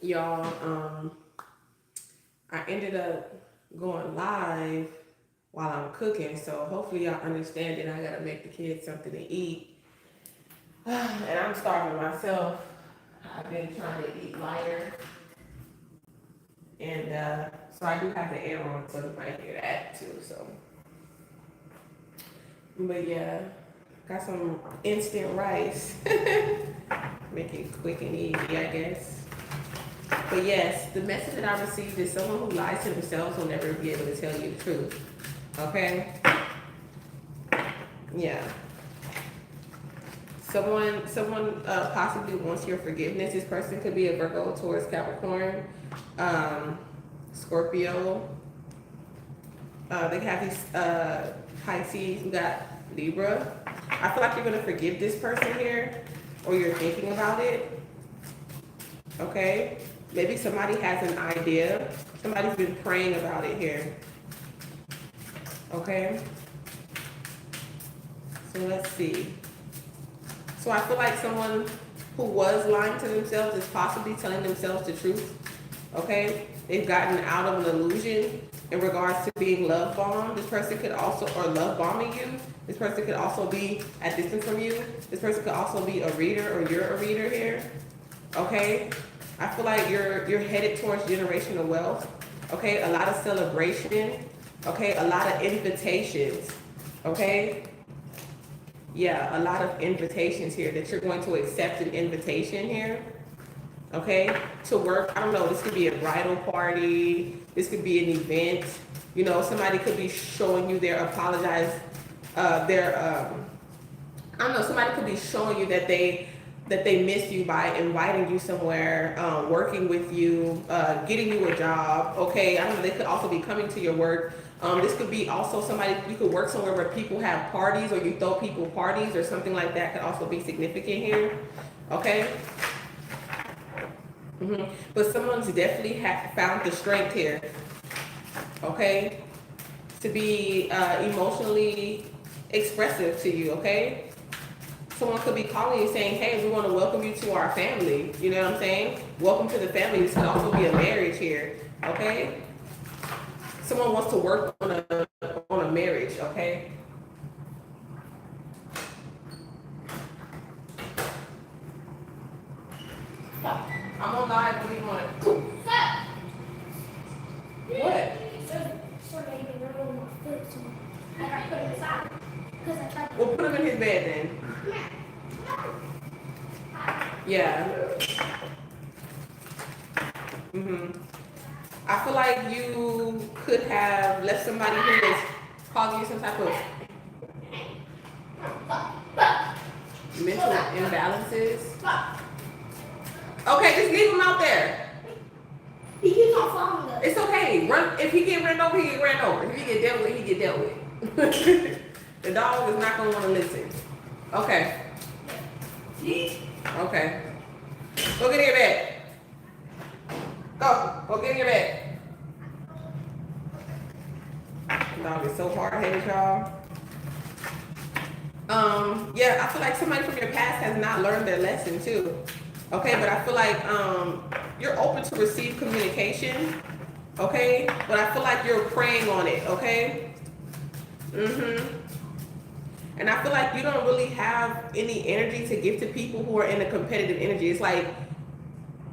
y'all, I ended up going live while I'm cooking, so hopefully y'all understand that I gotta make the kids something to eat. And I'm starving myself. I've been trying to eat lighter, and so I do have the air on, so you might hear that too. So, but yeah, got some instant rice. Make it quick and easy, I guess. But yes, the message that I received is someone who lies to themselves will never be able to tell you the truth. Okay? Yeah. Someone possibly wants your forgiveness. This person could be a Virgo, Taurus, Capricorn, Scorpio. They have these Pisces. We got Libra. I feel like you're gonna forgive this person here, or you're thinking about it. Okay? Maybe somebody has an idea. Somebody's been praying about it here. Okay? So let's see. So I feel like someone who was lying to themselves is possibly telling themselves the truth. Okay? They've gotten out of an illusion in regards to being love bombed. This person could also, or love bombing you. This person could also be at distance from you. This person could also be a reader, or you're a reader here. Okay? I feel like you're headed towards generational wealth. Okay? A lot of celebration. Okay? A lot of invitations. Okay? Yeah, a lot of invitations here, that you're going to accept an invitation here, okay, to work. I don't know, this could be a bridal party, this could be an event, you know, somebody could be showing you their I don't know, somebody could be showing you that they miss you by inviting you somewhere, working with you, getting you a job. Okay, I don't know. They could also be coming to your work. This could be also somebody, you could work somewhere where people have parties, or you throw people parties or something like that. Could also be significant here. Okay. But someone's definitely found the strength here. Okay, to be emotionally expressive to you. Okay. Someone could be calling you saying, hey, we want to welcome you to our family. You know what I'm saying? Welcome to the family. This could also be a marriage here. Okay? Someone wants to work on a marriage, okay? I'm on live. What do you want? What? Well, put him in his bed then. Yeah. I feel like you could have left somebody who is causing you some type of mental imbalances. Okay, just leave him out there. He keeps on following us. It's okay. Run. If he get ran over, he get ran over. If he get dealt with, he get dealt with. The dog is not gonna want to listen. Okay. Okay. Go get in your bed. Go get in your bed. The dog is so hard-headed, y'all. Yeah, I feel like somebody from your past has not learned their lesson too. Okay, but I feel like you're open to receive communication. Okay, but I feel like you're praying on it. Okay. And I feel like you don't really have any energy to give to people who are in a competitive energy. It's like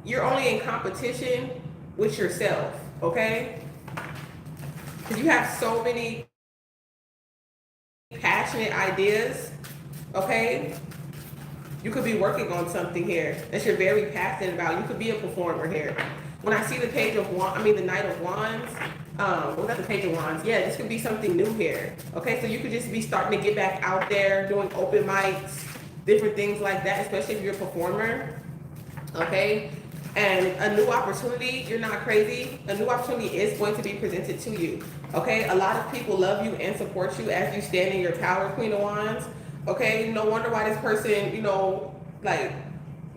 you're only in competition with yourself, okay? Because you have so many passionate ideas, okay? You could be working on something here that you're very passionate about. You could be a performer here. When I see the page of wands, the Knight of Wands, well, not the Page of Wands. Yeah, this could be something new here. Okay, so you could just be starting to get back out there, doing open mics, different things like that, especially if you're a performer. Okay, and a new opportunity, you're not crazy, a new opportunity is going to be presented to you. Okay, a lot of people love you and support you as you stand in your power, Queen of Wands. Okay, no wonder why this person, you know, like,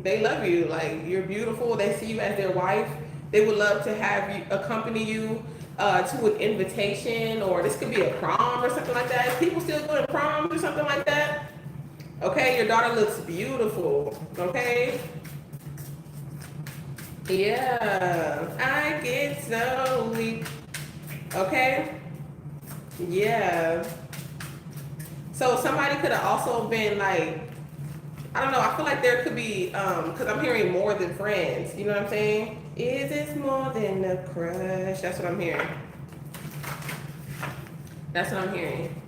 they love you. Like, you're beautiful. They see you as their wife. They would love to have you accompany you to an invitation, or this could be a prom or something like that. People still doing proms or something like that. Okay, your daughter looks beautiful. Okay. Yeah, I get so weak. Okay. Yeah. So somebody could have also been like, I don't know. I feel like there could be, because I'm hearing more than friends. You know what I'm saying? Is this more than a crush? That's what I'm hearing. That's what I'm hearing.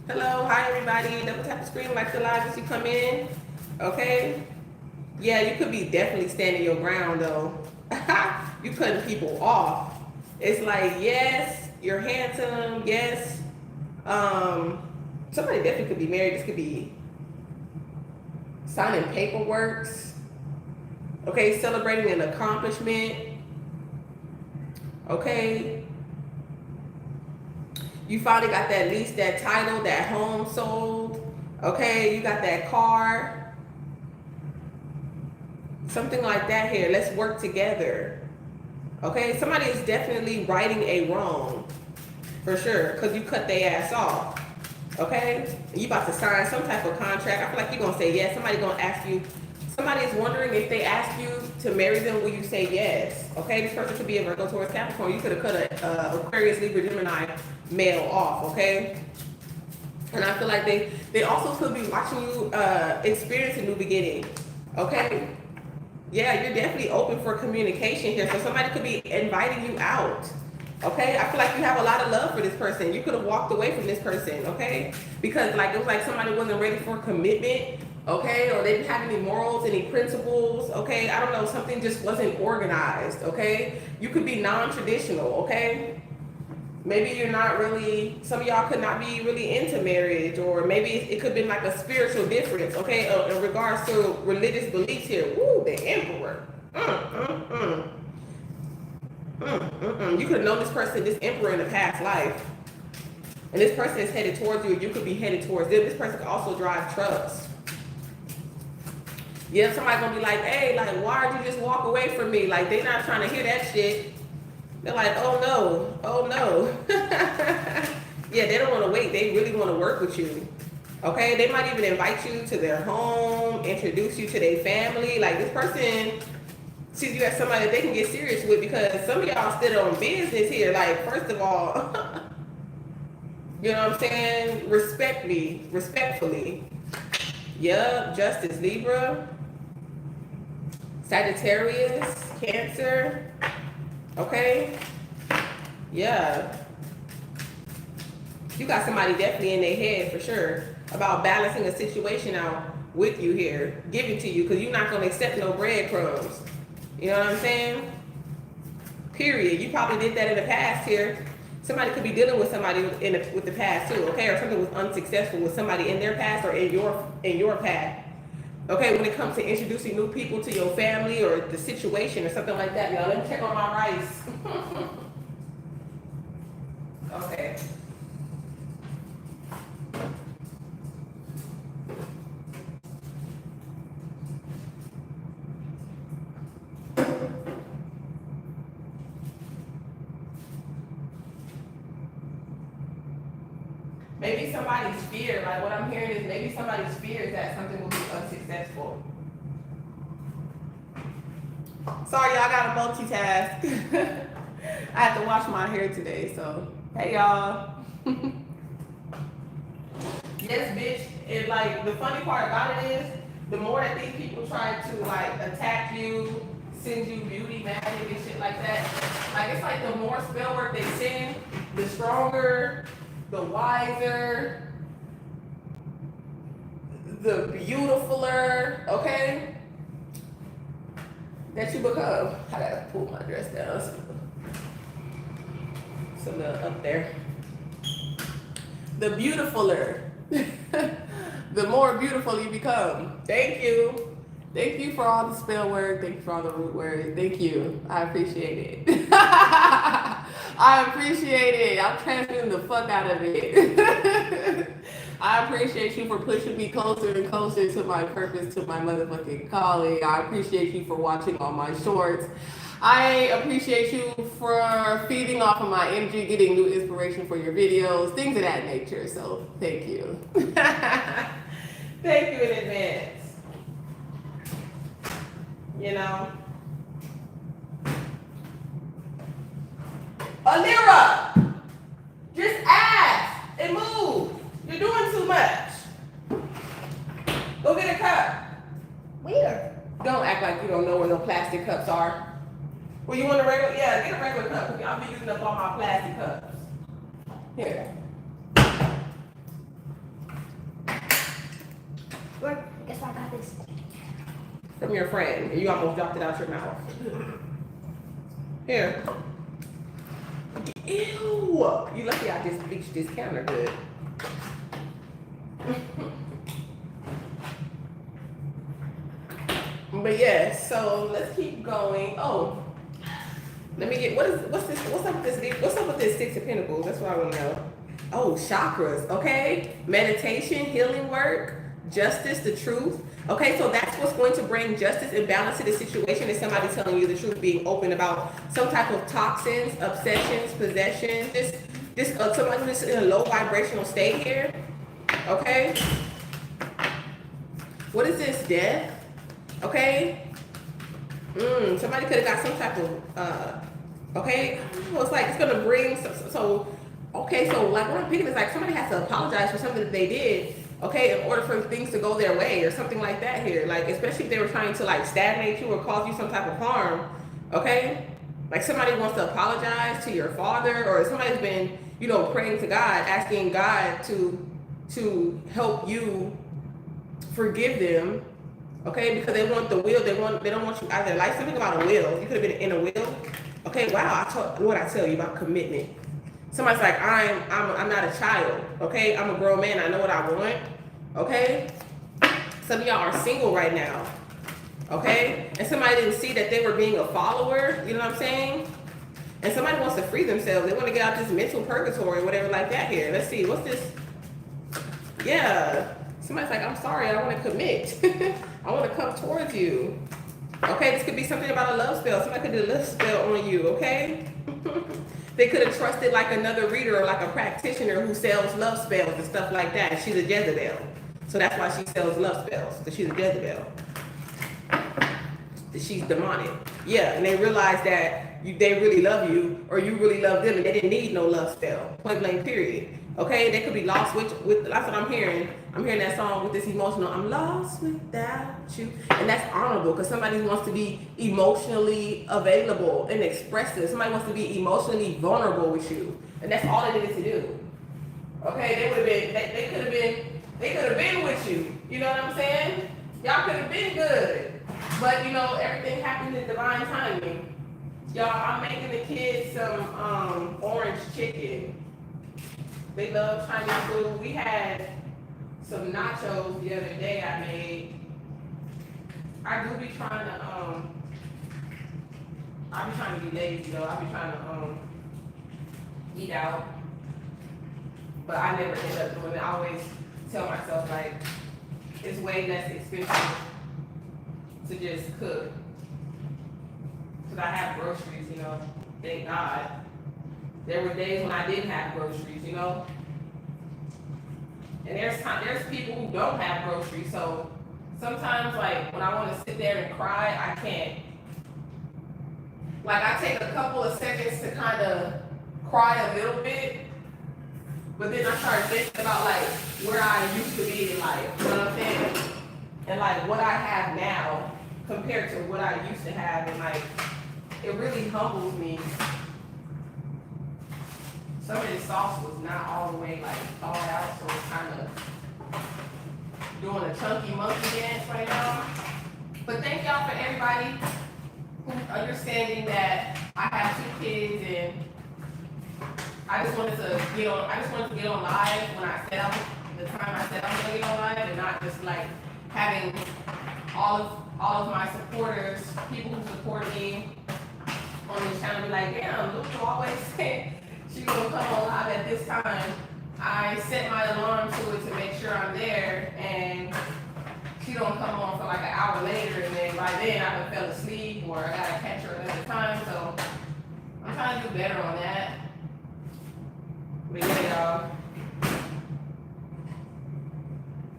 Hello, hi everybody. Double tap the screen like the live as you come in. Okay. Yeah, you could be definitely standing your ground though. You cutting people off. It's like, yes, you're handsome. Yes. Somebody definitely could be married. This could be signing paperwork. Okay, celebrating an accomplishment. Okay. You finally got that lease, that title, that home sold. Okay, you got that car. Something like that here. Let's work together. Okay, somebody is definitely righting a wrong. For sure, because you cut their ass off. Okay? You about to sign some type of contract. I feel like you're going to say yes. Somebody going to ask you. Somebody is wondering if they ask you to marry them, will you say yes? Okay, this person could be a Virgo, Taurus, Capricorn. You could have cut a Aquarius, Libra, Gemini male off, okay? And I feel like they also could be watching you experience a new beginning, okay? Yeah, you're definitely open for communication here. So somebody could be inviting you out. Okay, I feel like you have a lot of love for this person. You could have walked away from this person, okay? Because like it was like somebody wasn't ready for commitment, okay? Or they didn't have any morals, any principles, okay? I don't know, something just wasn't organized, okay? You could be non-traditional, okay? Maybe you're not really, some of y'all could not be really into marriage, or maybe it could be like a spiritual difference, okay? In regards to religious beliefs here. Woo, the emperor. You could have known this person, this emperor in a past life. And this person is headed towards you, or you could be headed towards them. This person could also drive trucks. Yeah, somebody's gonna be like, hey, like, why'd you just walk away from me? Like, they're not trying to hear that shit. They're like, oh no, oh no. Yeah, they don't want to wait. They really want to work with you. Okay, they might even invite you to their home, introduce you to their family. Like this person sees you as somebody that they can get serious with, because some of y'all still on business here. Like, first of all, you know what I'm saying? Respectfully. Yup, Justice, Libra, Sagittarius, Cancer. Okay? Yeah. You got somebody definitely in their head for sure about balancing a situation out with you here, giving to you, because you're not going to accept no breadcrumbs. You know what I'm saying? Period. You probably did that in the past here. Somebody could be dealing with somebody with the past too, okay? Or something was unsuccessful with somebody in their past or in your past. Okay, when it comes to introducing new people to your family or the situation or something like that, y'all, let me check on my rice. Okay. Maybe somebody's fear, like what I'm hearing is maybe somebody's fear is that something will be unsuccessful. Sorry, y'all, I gotta multitask. I have to wash my hair today, so hey y'all. Yes, bitch. And like the funny part about it is, the more that these people try to like attack you, send you beauty magic and shit like that, like it's like the more spell work they send, the stronger, the wiser, the beautifuler, okay, that you become. I gotta pull my dress down. It's a little up there. The beautifuler. The more beautiful you become. Thank you. Thank you for all the spell work. Thank you for all the root words. Thank you. I appreciate it. I appreciate it. I'm transmitting the fuck out of it. I appreciate you for pushing me closer and closer to my purpose, to my motherfucking calling. I appreciate you for watching all my shorts. I appreciate you for feeding off of my energy, getting new inspiration for your videos, things of that nature. So thank you. Thank you in advance. You know, Alira, just ask and move. You're doing too much. Go get a cup. Where? Don't act like you don't know where no plastic cups are. Well, you want a regular? Yeah, get a regular cup. I'll be using up all my plastic cups. Here. Guess I got this. From your friend, and you almost dropped it out your mouth. Here. Ew! You lucky I just bleached this counter good. But yeah, so let's keep going. Oh, let me get what's up with this Six of Pentacles? That's what I want to know. Oh, chakras, okay? Meditation, healing work, justice, the truth. Okay, so that's what's going to bring justice and balance to the situation, is somebody telling you the truth, being open about some type of toxins, obsessions, possessions, somebody who's in a low vibrational state here. Okay? What is this? Death? Okay? Somebody could have got some type of okay? Well, it's like it's gonna bring okay, so like what I'm picking is like somebody has to apologize for something that they did, okay, in order for things to go their way or something like that here. Like, especially if they were trying to like stagnate you or cause you some type of harm, okay? Like somebody wants to apologize to your father, or somebody's been, praying to God, asking God to help you forgive them, okay? Because they want the will, they don't want you out of their life. Something about a will. You could have been in a will. Okay, wow, what I tell you about commitment. Somebody's like, I'm not a child, okay? I'm a grown man, I know what I want, okay? Some of y'all are single right now, okay? And somebody didn't see that they were being a follower, you know what I'm saying? And somebody wants to free themselves. They want to get out this mental purgatory, whatever like that here. Let's see, what's this? Yeah, somebody's like, I'm sorry, I want to commit. I want to come towards you. Okay, this could be something about a love spell. Somebody could do a love spell on you, okay? They could have trusted like another reader or like a practitioner who sells love spells and stuff like that. She's a Jezebel. So that's why she sells love spells, because she's a Jezebel. She's demonic. Yeah, and they realize that they really love you, or you really love them, and they didn't need no love spell. Point blank, period. Okay, they could be lost with that's what I'm hearing. I'm hearing that song with this emotional, I'm lost without you. And that's honorable, because somebody wants to be emotionally available and expressive. Somebody wants to be emotionally vulnerable with you. And that's all they needed to do. Okay, they could have been with you. You know what I'm saying? Y'all could have been good. But everything happened in divine timing. Y'all, I'm making the kids some orange chicken. They love Chinese food. We had some nachos the other day I made. I do be trying to I be trying to be lazy though. I be trying to eat out. But I never end up doing it. I always tell myself like it's way less expensive to just cook. Cause I have groceries, thank God. There were days when I didn't have groceries, And there's people who don't have groceries, so sometimes like when I want to sit there and cry, I can't. Like I take a couple of seconds to kind of cry a little bit, but then I start thinking about like where I used to be in life, you know what I'm saying? And like what I have now compared to what I used to have, and like it really humbles me. Some of the sauce was not all the way like thawed out, so it's kind of doing a chunky monkey dance right now. But thank y'all for everybody who's understanding that I have 2 kids, and I just wanted to get on live when I said the time I said I was gonna get on live, and not just like having all of my supporters, people who support me on this channel, be like, damn, look, you always say she gonna come on live at this time. I set my alarm to it to make sure I'm there, and she don't come on for like an hour later, and then by then I done fell asleep, or I gotta catch her another time. So I'm trying to do better on that. But yeah, y'all,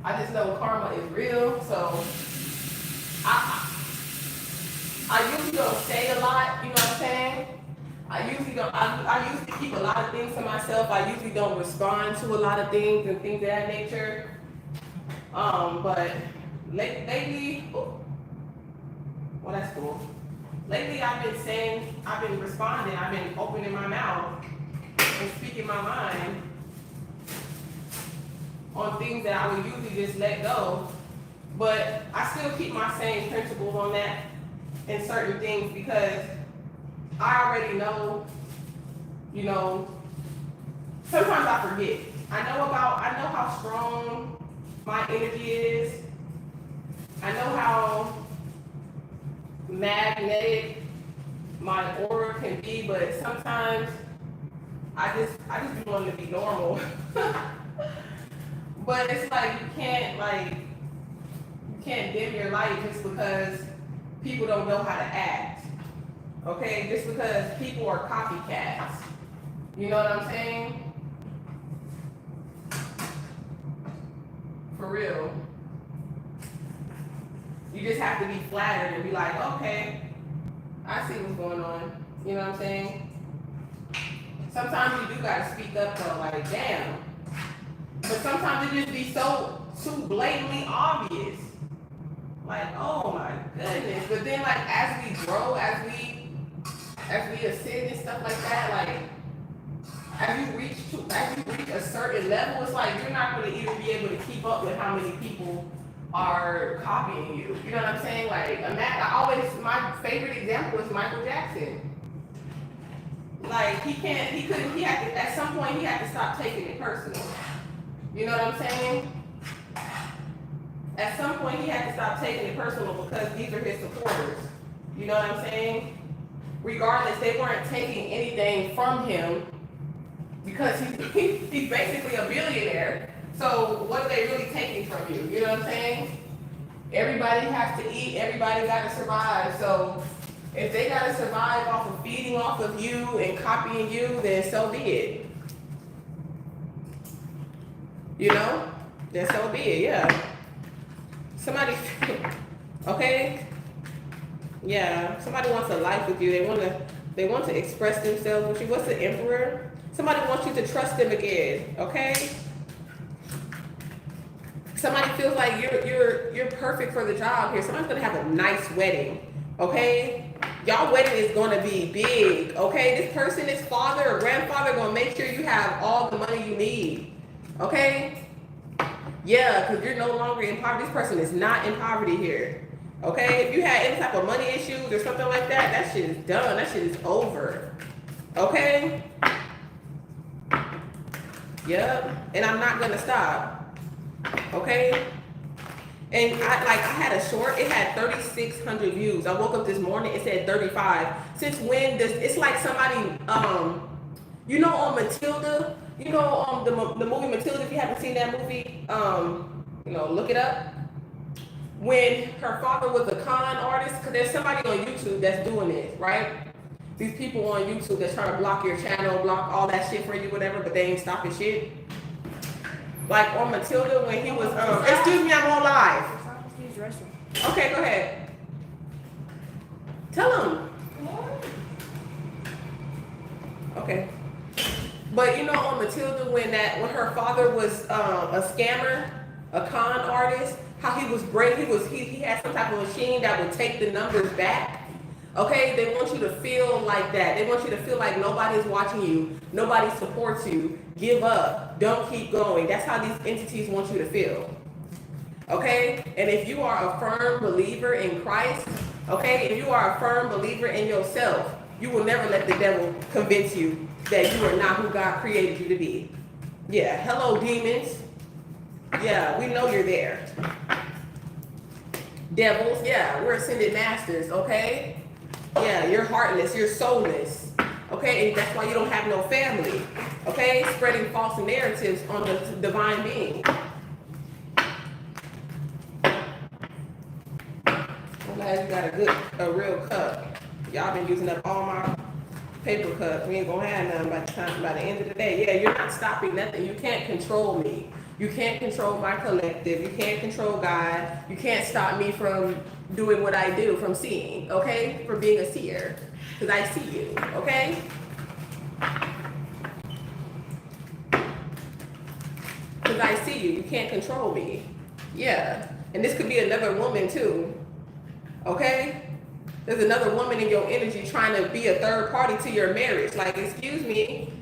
I just know karma is real, so I usually don't say a lot, you know what I'm saying? I usually don't, I usually keep a lot of things to myself. I usually don't respond to a lot of things and things of that nature. But lately, ooh, well, that's cool. Lately, I've been responding, I've been opening my mouth and speaking my mind on things that I would usually just let go. But I still keep my same principles on that in certain things because I already know, you know, sometimes I forget. I know how strong my energy is. I know how magnetic my aura can be, but sometimes I just be wanting to be normal. But it's like you can't dim your light just because people don't know how to act. Okay, just because people are copycats. You know what I'm saying? For real. You just have to be flattered and be like, okay, I see what's going on. You know what I'm saying? Sometimes you do gotta speak up though, like, damn. But sometimes it just be so too blatantly obvious. Like, oh my goodness. But then like as we grow, as we ascend and stuff like that, like as you reach a certain level, it's like you're not gonna even be able to keep up with how many people are copying you. You know what I'm saying? Like, my favorite example is Michael Jackson. Like, at some point he had to stop taking it personal. You know what I'm saying? At some point he had to stop taking it personal because these are his supporters. You know what I'm saying? Regardless, they weren't taking anything from him because he's basically a billionaire. So what are they really taking from you? You know what I'm saying? Everybody has to eat, everybody gotta survive. So if they gotta survive off of feeding off of you and copying you, then so be it. You know? Then so be it, yeah. Somebody, okay? Yeah, somebody wants a life with you. They want to express themselves with you. What's the Emperor? Somebody wants you to trust them again, okay? Somebody feels like you're perfect for the job here. Somebody's gonna have a nice wedding, okay? Y'all wedding is gonna be big, okay? This person, this father or grandfather, gonna make sure you have all the money you need, okay? Yeah, because you're no longer in poverty. This person is not in poverty here, okay? If you had any type of money issues or something like that, that shit is done. That shit is over, okay? Yep, and I'm not gonna stop. Okay, and I had a short. It had 3,600 views. I woke up this morning. It said 35. Since when does it's like somebody you know on Matilda, you know the movie Matilda. If you haven't seen that movie, you know, look it up. When her father was a con artist, because there's somebody on YouTube that's doing this, right? These people on YouTube that's trying to block your channel, block all that shit for you, whatever, but they ain't stopping shit. Like on Matilda when he was, excuse me, I'm on live. Okay, go ahead. Tell him. Okay. But you know on Matilda when her father was a scammer, a con artist, how he was great, he had some type of machine that would take the numbers back. Okay, they want you to feel like that. They want you to feel like nobody's watching you, nobody supports you. Give up. Don't keep going. That's how these entities want you to feel. Okay? And if you are a firm believer in Christ, okay, if you are a firm believer in yourself, you will never let the devil convince you that you are not who God created you to be. Yeah. Hello, demons. Yeah, we know you're there. Devils, yeah, we're ascended masters, okay? Yeah, you're heartless, you're soulless, okay? And that's why you don't have no family, okay? Spreading false narratives on the divine being. I'm glad you got a real cup. Y'all been using up all my paper cups. We ain't gonna have none by the end of the day. Yeah, you're not stopping nothing. You can't control me. You can't control my collective. You can't control God. You can't stop me from doing what I do, from seeing, okay? From being a seer. Because I see you, okay? Because I see you. You can't control me. Yeah. And this could be another woman too. Okay? There's another woman in your energy trying to be a third party to your marriage. Like, excuse me,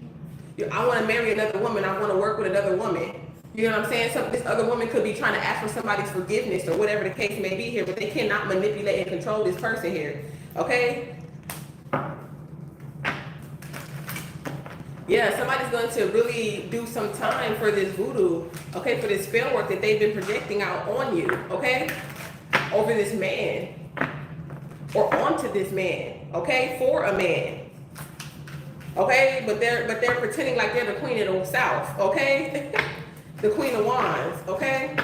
I want to marry another woman. I want to work with another woman. You know what I'm saying? So this other woman could be trying to ask for somebody's forgiveness or whatever the case may be here, but they cannot manipulate and control this person here. Okay? Yeah, somebody's going to really do some time for this voodoo, okay, for this spell work that they've been projecting out on you, okay, over this man, or onto this man, okay, for a man, okay, but they're pretending like they're the queen of the south, okay, the queen of wands, okay.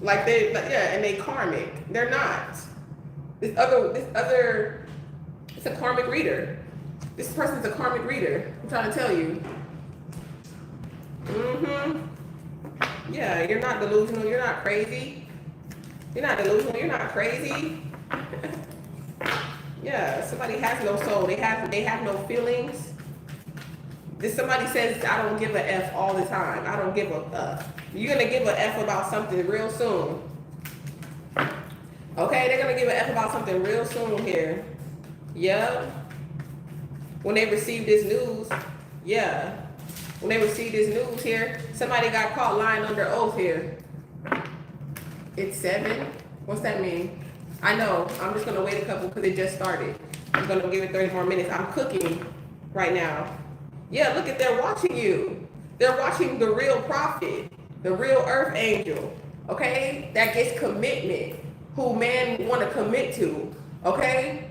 Yeah, and they karmic. They're not. This other, it's a karmic reader. This person's a karmic reader. I'm trying to tell you. Yeah, you're not delusional. You're not crazy. You're not delusional. You're not crazy. Yeah, somebody has no soul. They have no feelings. This somebody says, I don't give a F all the time. I don't give a F. You're gonna give a F about something real soon. Okay, they're gonna give an F about something real soon here. Yeah. When they receive this news, yeah. When they receive this news here, somebody got caught lying under oath here. It's 7. What's that mean? I know. I'm just gonna wait a couple because it just started. I'm gonna give it 30 more minutes. I'm cooking right now. Yeah, look at, they're watching you. They're watching the real prophet, the real earth angel. Okay, that gets commitment. Who men want to commit to, okay?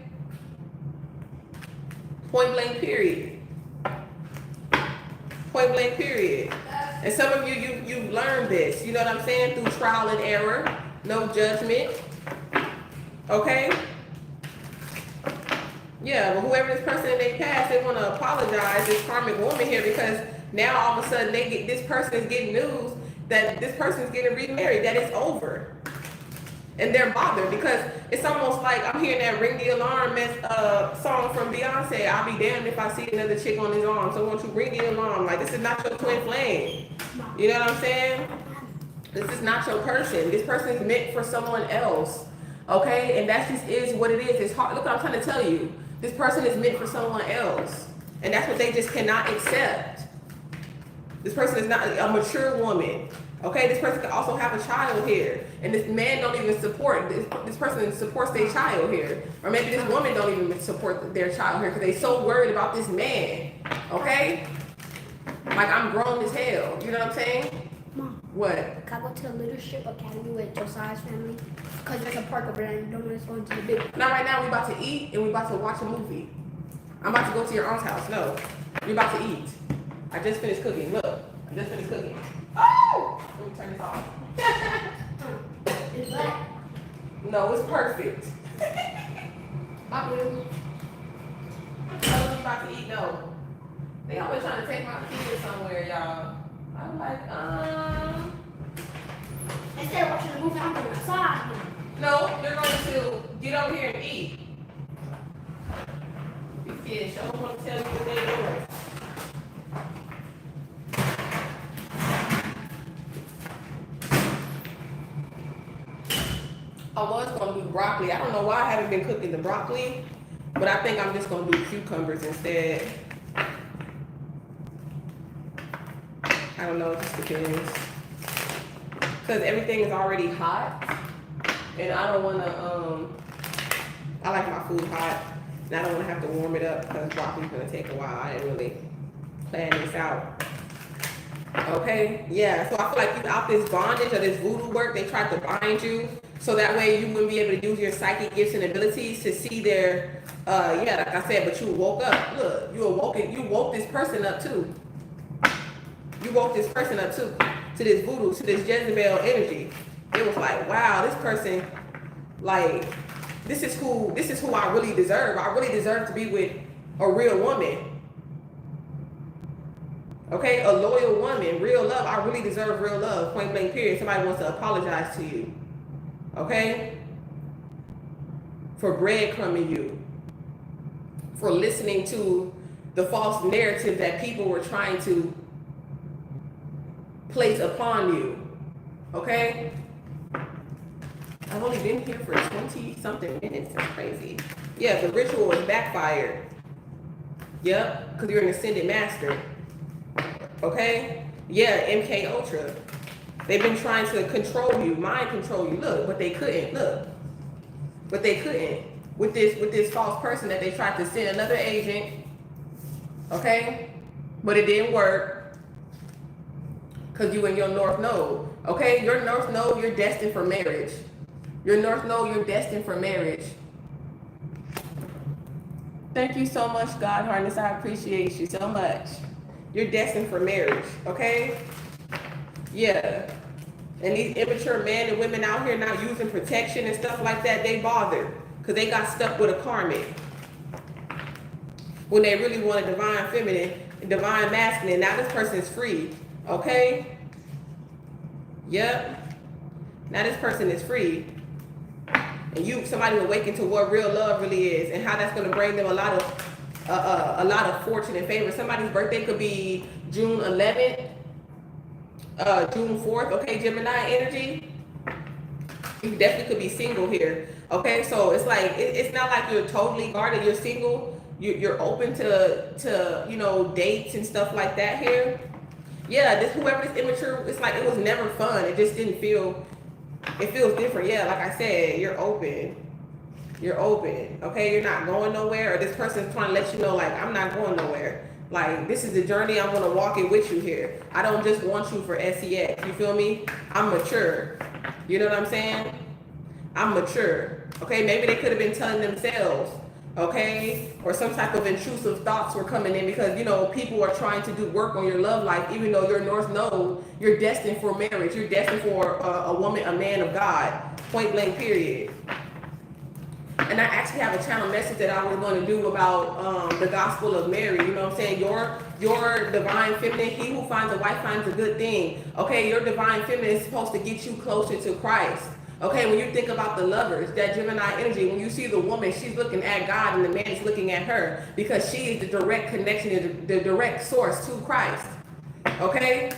Point blank period. Point blank period. And some of you've learned this, you know what I'm saying? Through trial and error, no judgment, okay? Yeah, but whoever this person in their past, they want to apologize, this karmic woman here, because now all of a sudden this person is getting news that this person is getting remarried, that it's over. And they're bothered because it's almost like I'm hearing that Ring the Alarm song from Beyonce. I'll be damned if I see another chick on his arm. So won't you ring the alarm? Like, this is not your twin flame. You know what I'm saying? This is not your person. This person is meant for someone else. Okay? And that just is what it is. It's hard. Look what I'm trying to tell you. This person is meant for someone else. And that's what they just cannot accept. This person is not a mature woman. Okay, this person could also have a child here. And this man don't even support, this person supports their child here. Or maybe this woman don't even support their child here because they're so worried about this man. Okay? Like, I'm grown as hell. You know what I'm saying? Mom. What? Can I go to the leadership academy with Josiah's family? Because there's a park over there and don't want us going to the big. Not right now, we about to eat and we about to watch a movie. I'm about to go to your aunt's house. No. We about to eat. I just finished cooking. Look. I just finished cooking. Oh! Let me turn this off. Is that? No, it's perfect. My boo. Tell them you about to eat. No. They always trying to take my kids somewhere, y'all. I'm like, Instead of watching the movie, I'm going outside. No, you're going to get over here and eat. These kids don't want to tell you what they're doing. I was going to do broccoli. I don't know why I haven't been cooking the broccoli, but I think I'm just going to do cucumbers instead. I don't know, it just depends. Because everything is already hot, and I don't want to, I like my food hot, and I don't want to have to warm it up because broccoli's going to take a while. I didn't really plan this out. Okay, yeah, so I feel like without this bondage or this voodoo work, they tried to bind you. So that way you wouldn't be able to use your psychic gifts and abilities to see their, yeah, like I said, but you woke up. Look, you woke this person up too. You woke this person up too, to this voodoo, to this Jezebel energy. It was like, wow, this person, like, this is who I really deserve. I really deserve to be with a real woman. Okay, a loyal woman, real love. I really deserve real love, point blank period. Somebody wants to apologize to you. Okay? for breadcrumbing you, for listening to the false narrative that people were trying to place upon you. Okay? I've only been here for 20 something minutes. That's crazy. Yeah, the ritual is backfired. Yep, because you're an ascended master. Okay? Yeah, MK Ultra. They've been trying to control you, mind control you. Look, but they couldn't. Look. But they couldn't. With this false person that they tried to send another agent. Okay? But it didn't work. Because you in your North Node. Okay? Your North Node, you're destined for marriage. Your North Node, you're destined for marriage. Thank you so much, God Harness. I appreciate you so much. You're destined for marriage, okay? Yeah. And these immature men and women out here not using protection and stuff like that, they bothered because they got stuck with a karmic. When they really want a divine feminine, divine masculine, now this person is free, okay? Yep. Now this person is free. And somebody awakened to what real love really is and how that's going to bring them a lot of fortune and favor. Somebody's birthday could be June 11th, June 4th. Okay, Gemini energy. You definitely could be single here. Okay, so it's like it's not like you're totally guarded. You're single. You're open to dates and stuff like that here. Yeah, whoever's immature, it's like it was never fun. It just didn't feel. It feels different. Yeah, like I said, you're open. You're open. Okay, you're not going nowhere. Or this person's trying to let you know, like, I'm not going nowhere. Like, this is the journey. I'm going to walk it with you here. I don't just want you for sex. You feel me? I'm mature. You know what I'm saying? I'm mature. Okay, maybe they could have been telling themselves, okay, or some type of intrusive thoughts were coming in because, people are trying to do work on your love life, even though you're North Node, you're destined for marriage. You're destined for a woman, a man of God, point blank, period. And I actually have a channel message that I was going to do about the gospel of Mary. You know what I'm saying? Your divine feminine, he who finds a wife finds a good thing. Okay, your divine feminine is supposed to get you closer to Christ. Okay, when you think about the lovers, that Gemini energy, when you see the woman, she's looking at God and the man is looking at her because she is the direct connection, the direct source to Christ. Okay?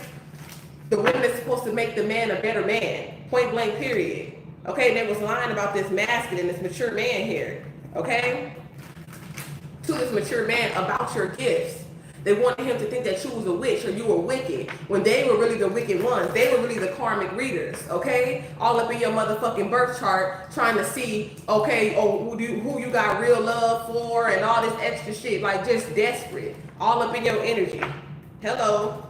The woman is supposed to make the man a better man. Point blank, period. Okay, they was lying about this masculine, this mature man here. Okay? To this mature man about your gifts. They wanted him to think that you was a witch or you were wicked when they were really the wicked ones. They were really the karmic readers, okay? All up in your motherfucking birth chart trying to see, okay, who you got real love for and all this extra shit, like just desperate. All up in your energy. Hello.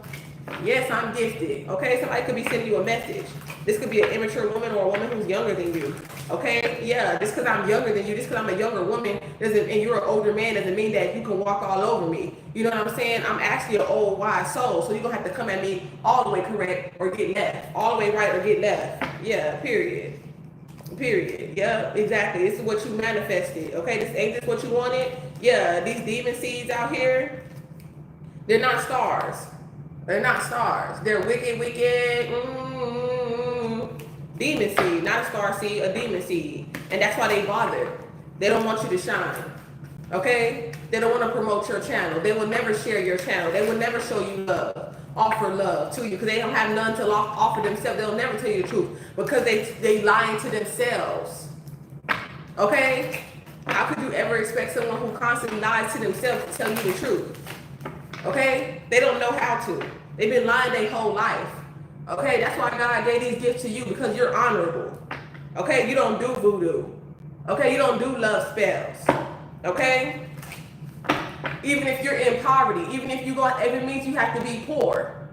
Yes, I'm gifted. Okay, somebody could be sending you a message. This could be an immature woman or a woman who's younger than you. Okay, yeah, just because I'm younger than you, just because I'm a younger woman, and you're an older man doesn't mean that you can walk all over me. You know what I'm saying? I'm actually an old, wise soul, so you're going to have to come at me all the way correct or get left. All the way right or get left. Yeah, period. Period. Yeah, exactly. This is what you manifested. Okay, ain't this what you wanted? Yeah, these demon seeds out here, they're not stars. They're not stars. They're wicked. Demon seed, not a star seed, a demon seed. And that's why they bother. They don't want you to shine. Okay? They don't want to promote your channel. They will never share your channel. They will never show you love, offer love to you because they don't have none to offer themselves. They'll never tell you the truth because they lying to themselves. Okay? How could you ever expect someone who constantly lies to themselves to tell you the truth? Okay? They don't know how to. They've been lying their whole life. Okay? That's why God gave these gifts to you because you're honorable. Okay? You don't do voodoo. Okay? You don't do love spells. Okay? Even if you're in poverty, even if it means you have to be poor.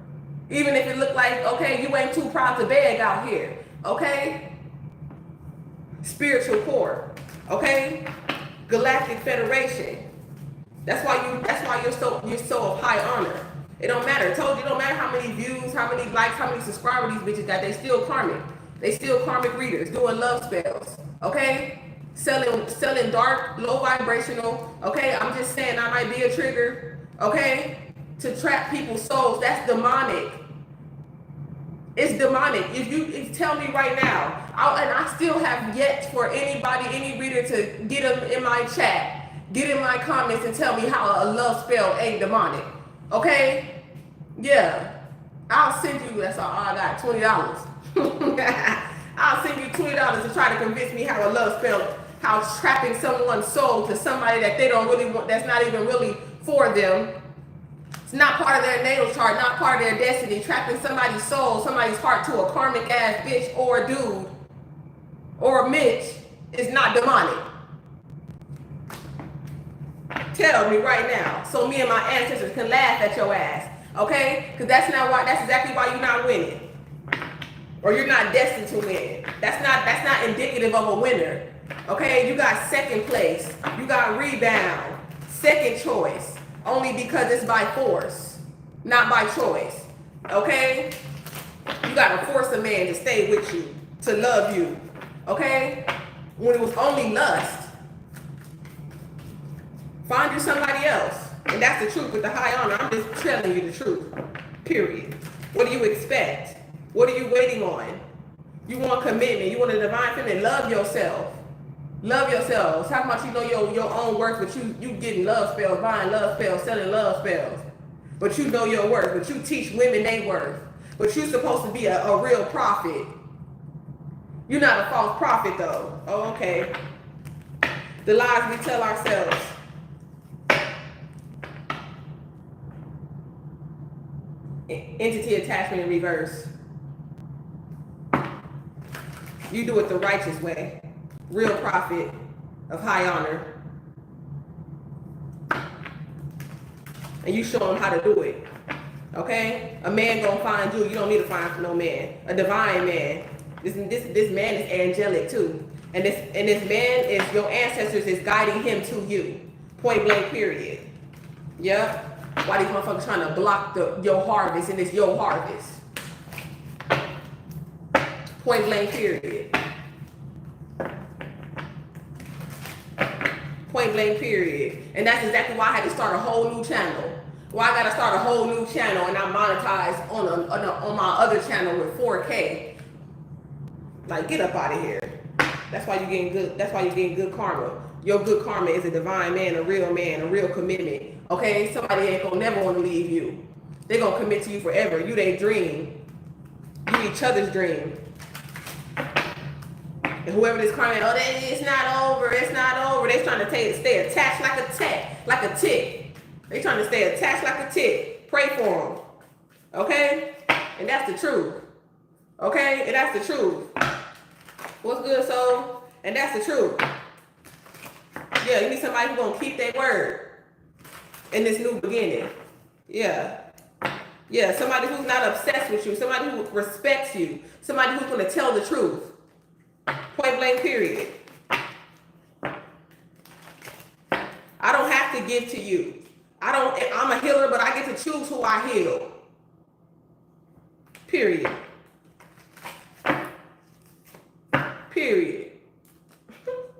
Even if it look like, okay, you ain't too proud to beg out here. Okay? Spiritual poor. Okay? Galactic Federation. That's why you're so of high honor. It don't matter. I told you, it don't matter how many views, how many likes, how many subscribers these bitches got. They still karmic. They still karmic readers doing love spells. Okay? Selling dark, low vibrational. Okay? I'm just saying I might be a trigger. Okay? To trap people's souls. That's demonic. It's demonic. If you tell me right now, and I still have yet for anybody, any reader to get them in my chat, get in my comments and tell me how a love spell ain't demonic. Okay? Yeah. I'll send you, that's all I got, $20. I'll send you $20 to try to convince me how a love spell, how trapping someone's soul to somebody that they don't really want, that's not even really for them. It's not part of their natal chart, not part of their destiny. Trapping somebody's soul, somebody's heart to a karmic ass bitch or dude or a Mitch is not demonic. Tell me right now, so me and my ancestors can laugh at your ass, okay? Because that's exactly why you're not winning. Or you're not destined to win. That's not indicative of a winner. Okay, you got second place, you got rebound, second choice, only because it's by force, not by choice. Okay? You gotta force a man to stay with you, to love you. Okay? When it was only lust. Find you somebody else. And that's the truth with the high honor. I'm just telling you the truth. Period. What do you expect? What are you waiting on? You want commitment. You want a divine feminine. Love yourself. Love yourself. Talking about you know your own worth, but you getting love spells, buying love spells, selling love spells. But you know your worth. But you teach women they worth. But you're supposed to be a real prophet. You're not a false prophet though. Oh, okay. The lies we tell ourselves. Entity attachment in reverse. You do it the righteous way. Real prophet of high honor. And you show them how to do it. Okay? A man gonna find you. You don't need to find no man. A divine man. This man is angelic too. And this man is your ancestors is guiding him to you. Point blank period. Yep. Why these motherfuckers trying to block your harvest, and it's your harvest. Point blank period. Point blank period. And that's exactly why I had to start a whole new channel. Why I gotta start a whole new channel and I monetize on my other channel with 4K. Like, get up out of here. That's why you're getting good. That's why you're getting good karma. Your good karma is a divine man, a real commitment. Okay, somebody ain't gonna never want to leave you. They gonna commit to you forever. You their dream. You each other's dream. And whoever this comment, oh, it's not over. It's not over. They trying to stay attached like a tick. They trying to stay attached like a tick. Pray for them. Okay, and that's the truth. Okay, and that's the truth. What's good, soul? And that's the truth. Yeah, you need somebody who's gonna keep their word in this new beginning. Yeah. Yeah, somebody who's not obsessed with you, somebody who respects you, somebody who's gonna tell the truth. Point blank period. I don't have to give to you. I'm a healer, but I get to choose who I heal. Period. Period.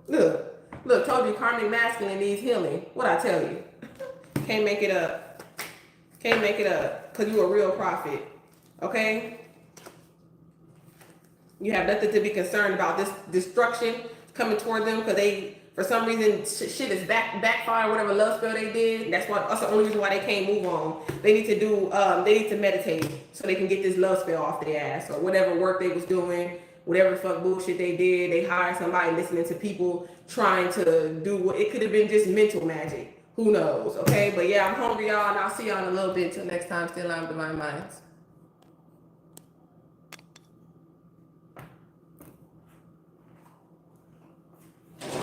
Look, told you karmic masculine needs healing. What'd I tell you? Can't make it up. Can't make it up. Because you a real prophet. Okay? You have nothing to be concerned about. This destruction coming toward them because they, for some reason, shit is backfire, whatever love spell they did. That's the only reason why they can't move on. They need to meditate so they can get this love spell off their ass, or whatever work they was doing. Whatever the fuck bullshit they did, they hired somebody listening to people trying to do what it could have been just mental magic. Who knows? Okay, but yeah, I'm hungry, y'all, and I'll see y'all in a little bit. Till next time, still I'm Divine Minds.